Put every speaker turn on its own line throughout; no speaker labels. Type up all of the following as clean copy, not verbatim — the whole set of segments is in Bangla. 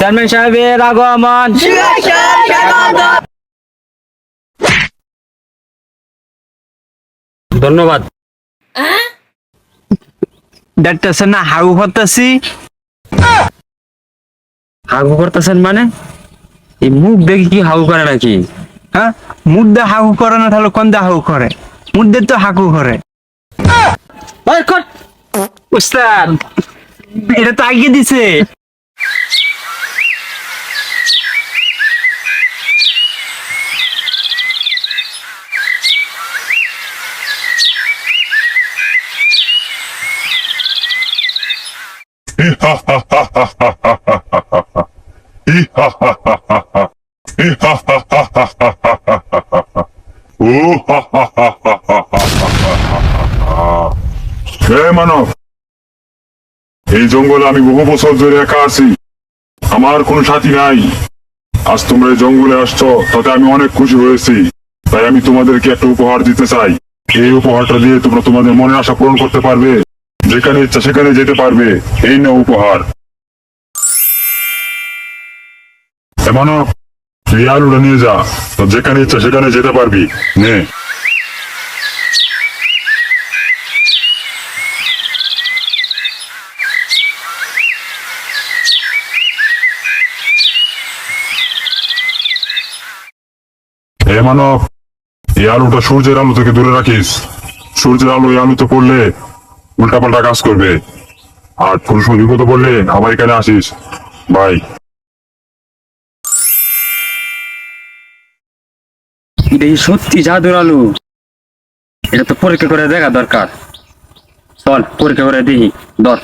চেয়ারম্যান সাহেবের আগমন। ধন্যবাদ।
দেখতেছেন না হাউ করতেছি?
হাগু করতেছেন মানে? এই মুখ দেখি কি হাগু করে নাকি?
হ্যাঁ, মুখ দিয়ে হাগু করে না তাহলে কোন দিয়ে হাগু করে? মুখ দিয়ে তো হাগু করে। উস্তাদ, এটা তো আগে দিছে।
মানব, এই জঙ্গলে আমি বহু বছর ধরে একা আছি, আমার কোনো সাথী নাই। আজ তোমরা এই জঙ্গলে আসছো, তাতে আমি অনেক খুশি হয়েছি। তাই আমি তোমাদেরকে একটা উপহার দিতে চাই। এই উপহারটা দিয়ে তোমরা তোমাদের মনের আশা পূরণ করতে পারবে, যেখানে ইচ্ছা সেখানে যেতে পারবে। এই নাও উপহার। মানব, এই আলুটা নিয়ে যা, তো যেখানে ইচ্ছা সেখানে যেতে পারবি। নে। মানব, এই আলুটা সূর্যের আলো থেকে দূরে রাখিস। সূর্যের আলো এই আলুতে পড়লে উল্টাপাল্টা কাজ করবে। আর কোনো সময় বিপদে পড়লে আবার এখানে আসিস। বাই।
এই সত্যি জাদুর আলু? এটা তো পরীক্ষা করে দেখা দরকার। চল পরীক্ষা করে দেখি। ধর।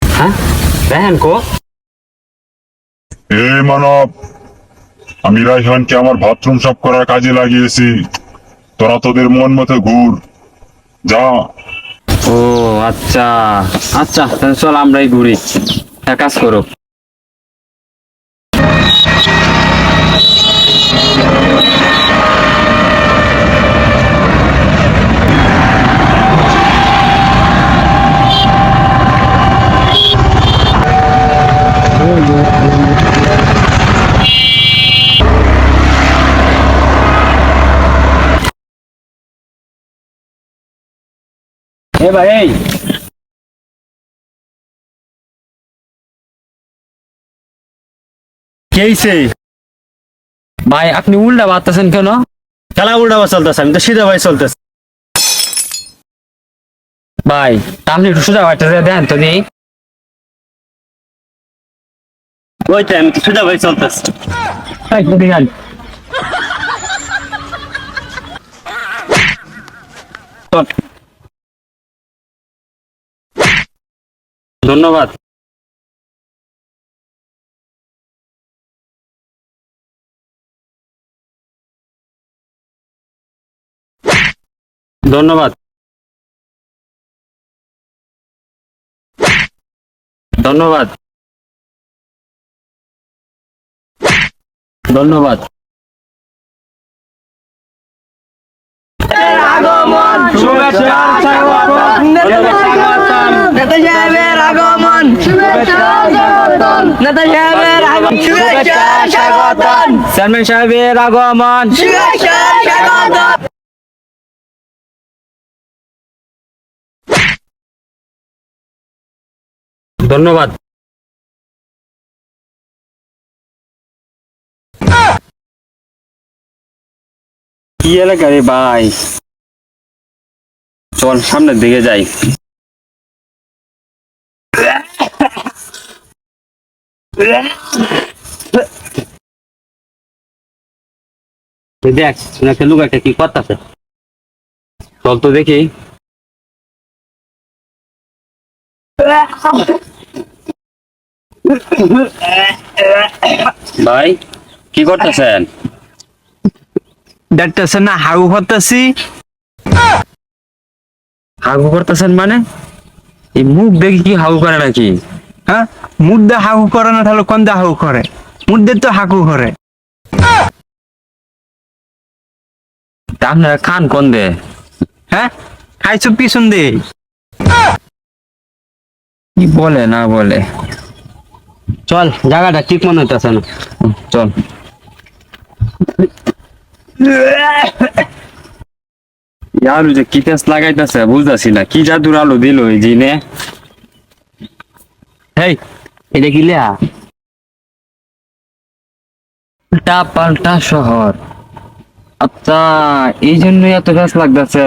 হ্যাঁ, দেখেন কো।
মানব, আমি রাইহানকে আমার বাথরুম সাফ করার কাজে লাগিয়েছি। তোরা তোদের মন মতো ঘুর, যা।
ও আচ্ছা আচ্ছা, তাহলে চল আমরাই ঘুরি। এক কাজ করো। এ ভাই, এই
কি হইছে?
ভাই আপনি উল্টা বাড়তেছেন কেন?
খেলা উল্টা চলতেছে, আমি তো সিধা ভাই চলতেছে।
ভাই আপনি একটু সোজা বাড়তে দেন তো নেই।
ওইটাই, আমি তো সিধা ভাই চলতেছে।
ধন্যবাদ। ধন্যবাদ। ধন্যবাদ। ধন্যবাদ।
আগমন, শুভেচ্ছা স্বাগতম। নেতা সাহেবের আগমন, শুভেচ্ছা স্বাগতম। নেতা সাহেবের আগমন, শুভেচ্ছা স্বাগতম।
চেয়ারম্যান সাহেবের আগমন।
শুভেচ্ছা স্বাগতম।
ধন্যবাদ। কি এলাকা রে ভাই? চল সামনের দিকে যাই। দেখ একটা লোক একটা কি করতেছে, চল তো দেখি। ভাই কি করতেছেন?
দেখতেছেন না হাগু করতেছি?
হাগু করতেছেন মানে? এই মুখ দেখি কি হাগু করে নাকি?
হ্যাঁ, মুখ দিয়ে হাগু করে না তাহলে কোন দিয়ে হাগু করে? মুখ দিয়ে তো হাগু করে।
তা আপনারা খান কোন দে?
হ্যাঁ, খাইছো পিছন দিয়ে।
কি বলে না বলে।
চল, জায়গাটা ঠিক মনে হইতেছে না।
চল। আলু যে কি পেঁচ লাগাইতেছে বুঝতেছি না, কি জাদুর আলু দিল এই জিনে।
হেই, এটা কি লেয়া?
পাল্টা পাল্টা শহর। আচ্ছা, এই জন্যই এত গাছ লাগতেছে।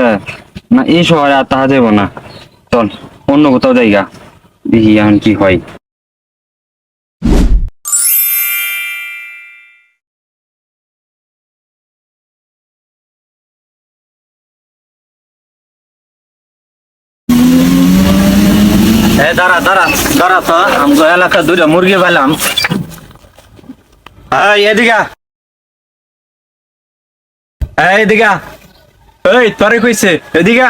না এই শহরে আর তাহা যাবো না, চল অন্য কোথাও জায়গা দেখি এখন কি হয়। দাঁড়া দাঁড়া দাঁড়া, তো আমগো এলাকা দুইটা মুরগি পাইলাম। এদিকে এদিকে, এই তোরে কইছে এদিকে।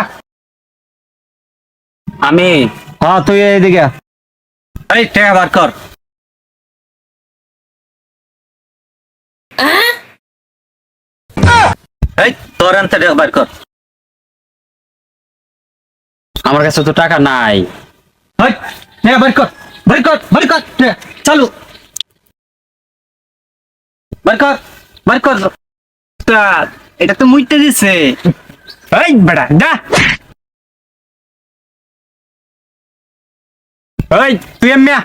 আমি
হ্যাঁ, তুই এইদিকে।
এই টাকা বার কর। এই তোর আনতে টাকা বার কর। আমার কাছে তো টাকা নাই। এই টাকা বার কর, বার কর, বার কর, চালু বার কর, বার কর।
উস্তাদ, এটা তো মুইতে দিছে। এই বেটা যা। এই তুই এমিয়া,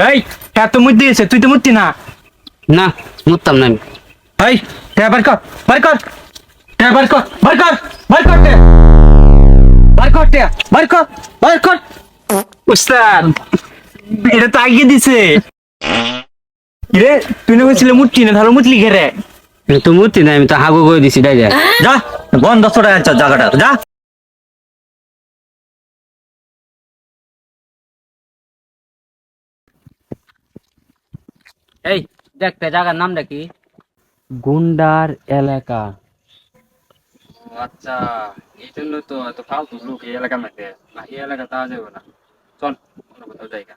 এই হ্যাঁ তো মুইতে দিছে, তুই তো মুতি না।
না, মুততাম না আমি।
এই টাকা বার কর, বার কর, টাকা বার কর, বার কর, বার কর, বার কর, বার কর, বার কর। উস্তাদ, এটা তো আগে দিছে। রে তুই না কইছিলে মুটলি না, তাহলে মুতলি ঘেরে।
আমি তো মুতি না, আমি তো হাগু করে দিছি ডাইরেক্ট।
যা বন্ধ ছড়া জায়গাটা যা।
এই দেখতে জায়গার নামটা কি? গুন্ডার এলাকা।
আচ্ছা, এই জন্য তো এত ফালতু লোক এই এলাকার মধ্যে। না এই এলাকা তা যাবে না, চল অন্য কোথাও জায়গা।